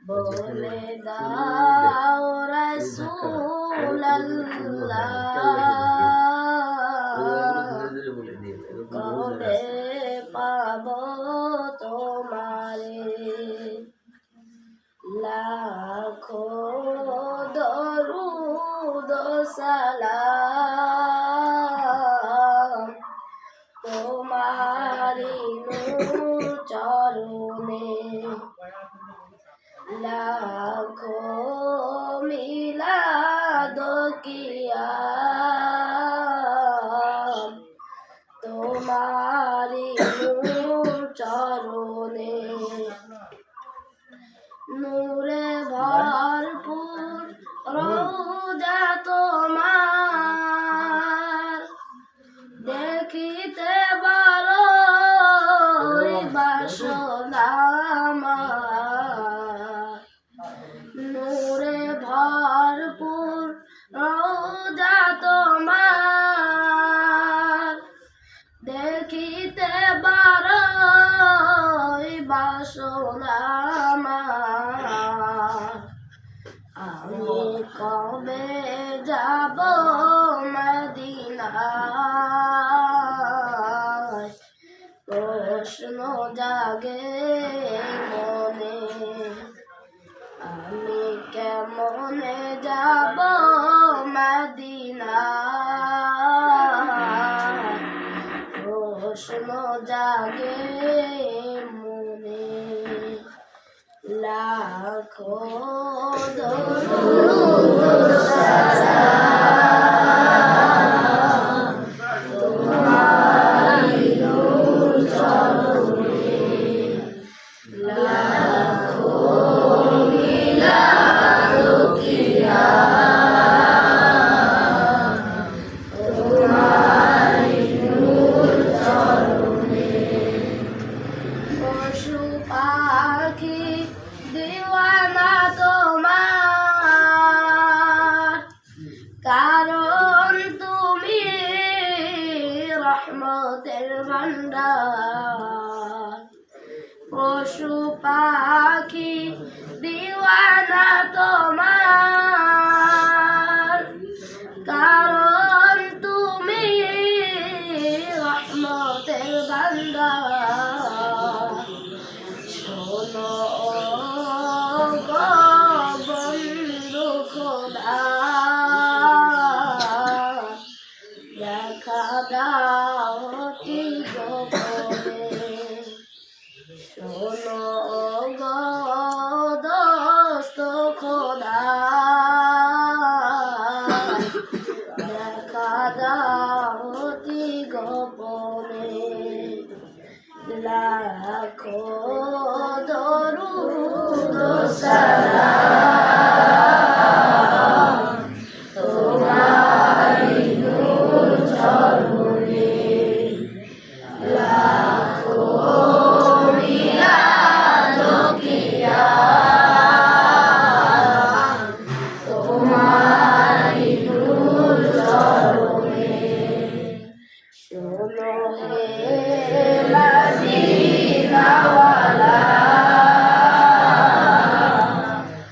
বলে দাও রাসূলুল্লাহ কবে পাবো তোমারে লাখো দরুদ সালাম তোমারি নূর চরণে লাখো মিলাদ কিয়াম তোমারি নূর চরণে নূরে ভরপুর রোজা তোমার দেখিতে বড় বাসনা আমার নূরে ভরপুর রোজা তোমার দেখিতে বড় বাসনা আমার আমি কবে যাব মদিনায় প্রশ্ন জাগে মনে আমি কেমনে যাব মদিনায় প্রশ্ন জাগে মনে লাখো দরুদ সালাম তোমারি নূর চরণে লাখো মিলাদ কিয়াম তোমারি নূর চরণে পশু পাখি দিওয়ানা তোমার কারণ তুমি রহমতের ভান্ডার পশু পাখি দিওয়ানা তোমার কারণ তুমি রহমতের ভান্ডার শোনো গো বন্ধু খোদা দেখা দাও কি গোপনে শোনো গো দোস্ত খোদা দেখা দাও কি গোপনে লাখো দরুদ সালাম তোমারি নূর চরণে লাখো মিলাদ কিয়াম তোমারি নূর চরণে শোনো হে মদিনাওয়ালা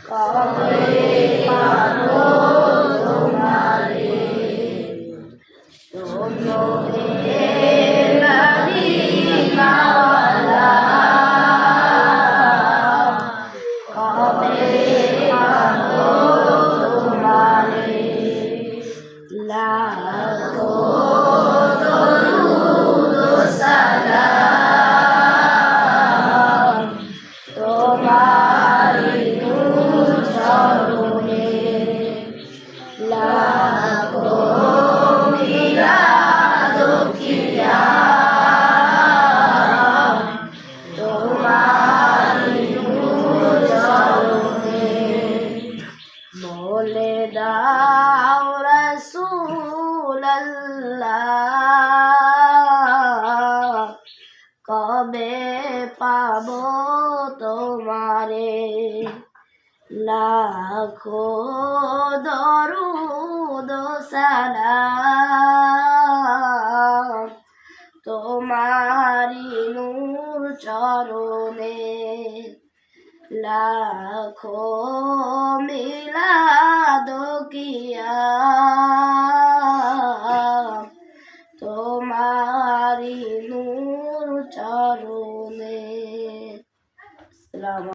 কবে পাবো তোমারে শোনো হে মদিনাওয়ালা কবে পাবো তোমারে লাখো দরুদ সালাম তোমারি নূর চরণে লাখো মিলাদ কিয়াম তোমারি নূর চরণে বলে দাও রাসূলুল্লাহ কবে পাবো তোমারে লাখো দরুদ সালাম তোমারি নূর চরণে লাখো মিলাদ কিয়া